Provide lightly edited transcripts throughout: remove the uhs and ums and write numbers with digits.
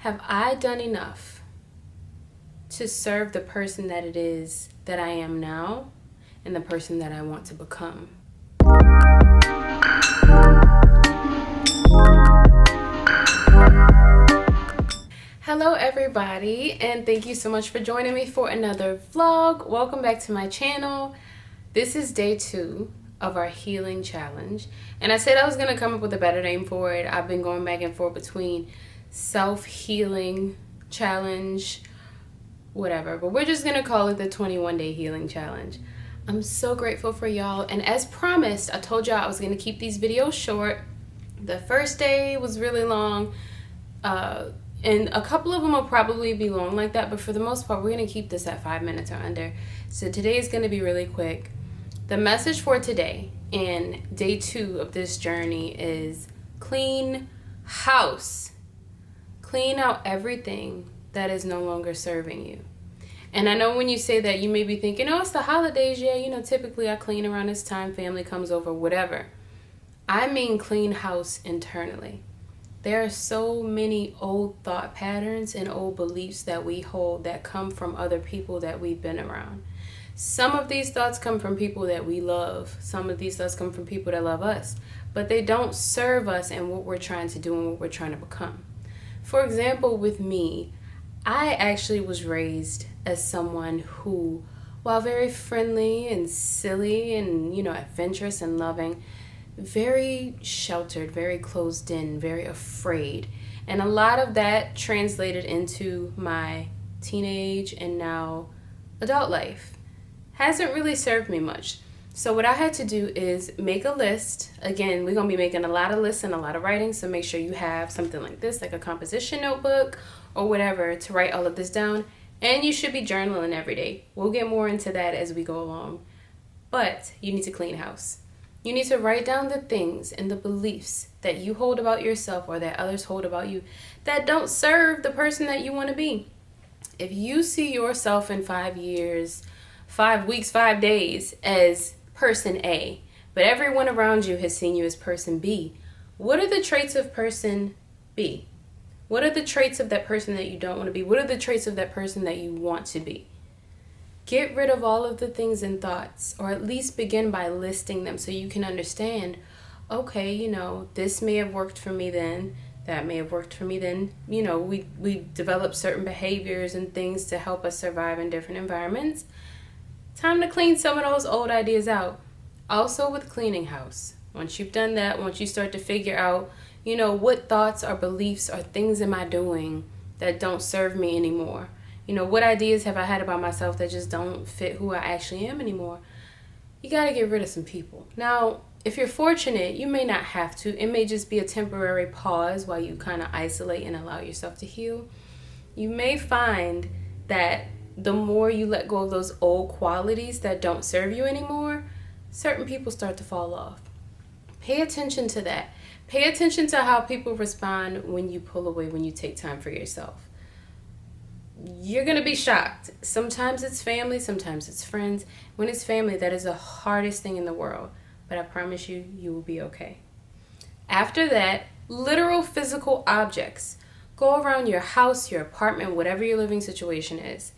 Have I done enough to serve the person that it is that I am now and the person that I want to become? Hello everybody, and thank you so much for joining me for another vlog. Welcome back to my channel. This is day 2 of our healing challenge, and I said I was going to come up with a better name for it. I've been going back and forth between self-healing challenge, whatever, but we're just going to call it the 21-day healing challenge. I'm so grateful for y'all, and as promised, I told y'all I was going to keep these videos short. The first day was really long, and a couple of them will probably be long like that, but for the most part, we're going to keep this at 5 minutes or under. So today is going to be really quick. The message for today and day 2 of this journey is clean house. Clean out everything that is no longer serving you. And I know when you say that, you may be thinking, oh, it's the holidays. Yeah, typically I clean around this time, family comes over, whatever. I mean clean house internally. There are so many old thought patterns and old beliefs that we hold that come from other people that we've been around. Some of these thoughts come from people that we love. Some of these thoughts come from people that love us. But they don't serve us in what we're trying to do and what we're trying to become. For example, with me, I actually was raised as someone who, while very friendly and silly and, adventurous and loving, very sheltered, very closed in, very afraid. And a lot of that translated into my teenage and now adult life. Hasn't really served me much. So what I had to do is make a list. Again, we're going to be making a lot of lists and a lot of writing, so make sure you have something like this, like a composition notebook or whatever, to write all of this down. And you should be journaling every day. We'll get more into that as we go along. But you need to clean house. You need to write down the things and the beliefs that you hold about yourself or that others hold about you that don't serve the person that you want to be. If you see yourself in 5 years, 5 weeks, 5 days as person A, but everyone around you has seen you as person B, what are the traits of person B? What are the traits of that person that you don't want to be? What are the traits of that person that you want to be? Get rid of all of the things and thoughts, or at least begin by listing them so you can understand, okay, this may have worked for me then, that may have worked for me then. We develop certain behaviors and things to help us survive in different environments. Time to clean some of those old ideas out. Also with cleaning house, once you've done that, once you start to figure out, what thoughts or beliefs or things am I doing that don't serve me anymore? What ideas have I had about myself that just don't fit who I actually am anymore? You got to get rid of some people. Now, if you're fortunate, you may not have to. It may just be a temporary pause while you kind of isolate and allow yourself to heal. You may find that the more you let go of those old qualities that don't serve you anymore, certain people start to fall off. Pay attention to that. Pay attention to how people respond when you pull away, when you take time for yourself. You're going to be shocked. Sometimes it's family, sometimes it's friends. When it's family, that is the hardest thing in the world. But I promise you, you will be okay. After that, literal physical objects. Go around your house, your apartment, whatever your living situation is.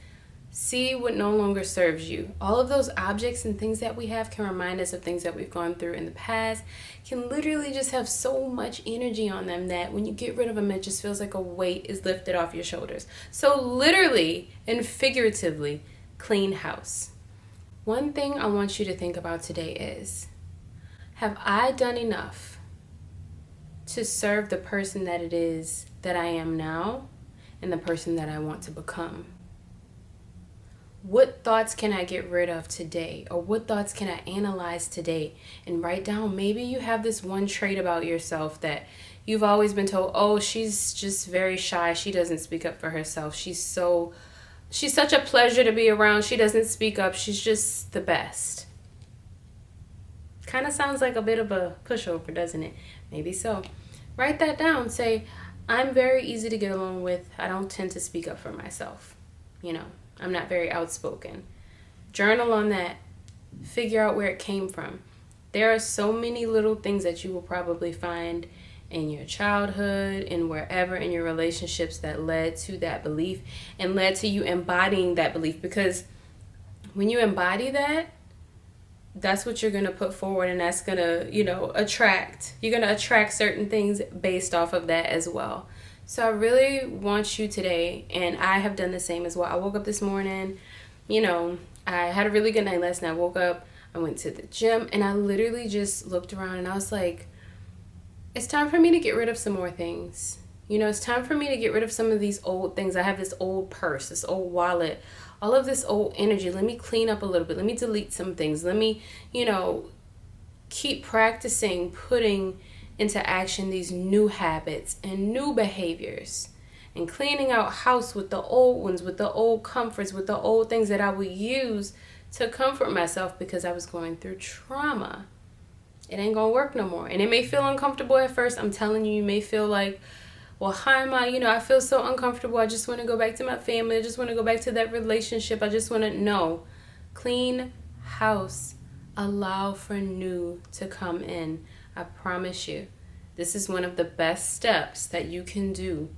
See what no longer serves you. All of those objects and things that we have can remind us of things that we've gone through in the past, can literally just have so much energy on them that when you get rid of them, it just feels like a weight is lifted off your shoulders. So literally and figuratively, clean house. One thing I want you to think about today is, have I done enough to serve the person that it is that I am now and the person that I want to become? What thoughts can I get rid of today? Or what thoughts can I analyze today and write down? Maybe you have this one trait about yourself that you've always been told, oh, she's just very shy. She doesn't speak up for herself. She's such a pleasure to be around. She doesn't speak up. She's just the best. Kind of sounds like a bit of a pushover, doesn't it? Maybe so. Write that down. Say, I'm very easy to get along with. I don't tend to speak up for myself. I'm not very outspoken. Journal on that. Figure out where it came from. There are so many little things that you will probably find in your childhood and wherever in your relationships that led to that belief and led to you embodying that belief. Because when you embody that, that's what you're going to put forward, and that's going to, attract. You're going to attract certain things based off of that as well. So I really want you today, and I have done the same as well. I woke up this morning, I had a really good night last night. I woke up, I went to the gym, and I literally just looked around and I was like, it's time for me to get rid of some more things. It's time for me to get rid of some of these old things. I have this old purse, this old wallet, all of this old energy. Let me clean up a little bit. Let me delete some things. Let me, keep practicing putting into action these new habits and new behaviors, and cleaning out house with the old ones, with the old comforts, with the old things that I would use to comfort myself because I was going through trauma. It ain't gonna work no more. And it may feel uncomfortable at first. I'm telling you, you may feel like, well, how am I? I feel so uncomfortable. I just want to go back to my family. I just want to go back to that relationship. I just want to know. Clean house. Allow for new to come in. I promise you. This is one of the best steps that you can do.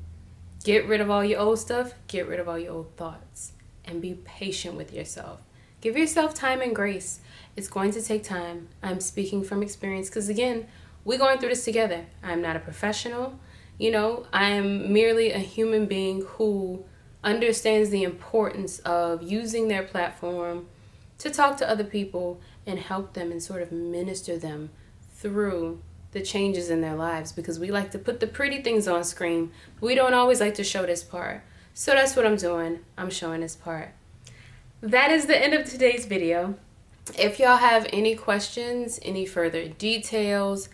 Get rid of all your old stuff. Get rid of all your old thoughts. And be patient with yourself. Give yourself time and grace. It's going to take time. I'm speaking from experience because, again, we're going through this together. I'm not a professional. I am merely a human being who understands the importance of using their platform to talk to other people and help them and sort of minister them through the changes in their lives, because we like to put the pretty things on screen. We don't always like to show this part. So that's what I'm doing. I'm showing this part. That is the end of today's video. If y'all have any questions, any further details,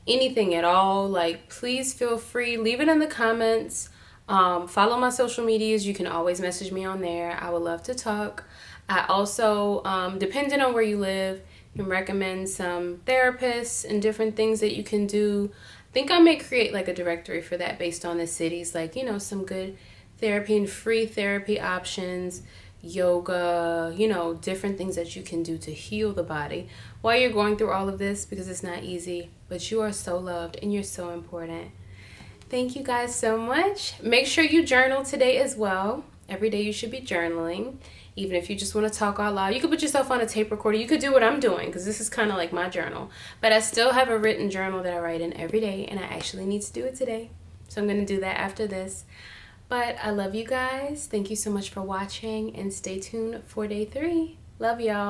anything at all, please feel free, leave it in the comments. Follow my social medias. You can always message me on there. I would love to talk. I also, depending on where you live, can recommend some therapists and different things that you can do. I think I may create a directory for that based on the cities, some good therapy and free therapy options, yoga, different things that you can do to heal the body while you're going through all of this, because it's not easy, but you are so loved and you're so important. Thank you guys so much. Make sure you journal today as well. Every day you should be journaling, even if you just want to talk out loud. You could put yourself on a tape recorder. You could do what I'm doing, because this is kind of like my journal, but I still have a written journal that I write in every day, and I actually need to do it today, so I'm going to do that after this. But I love you guys. Thank you so much for watching, and stay tuned for day 3. Love y'all.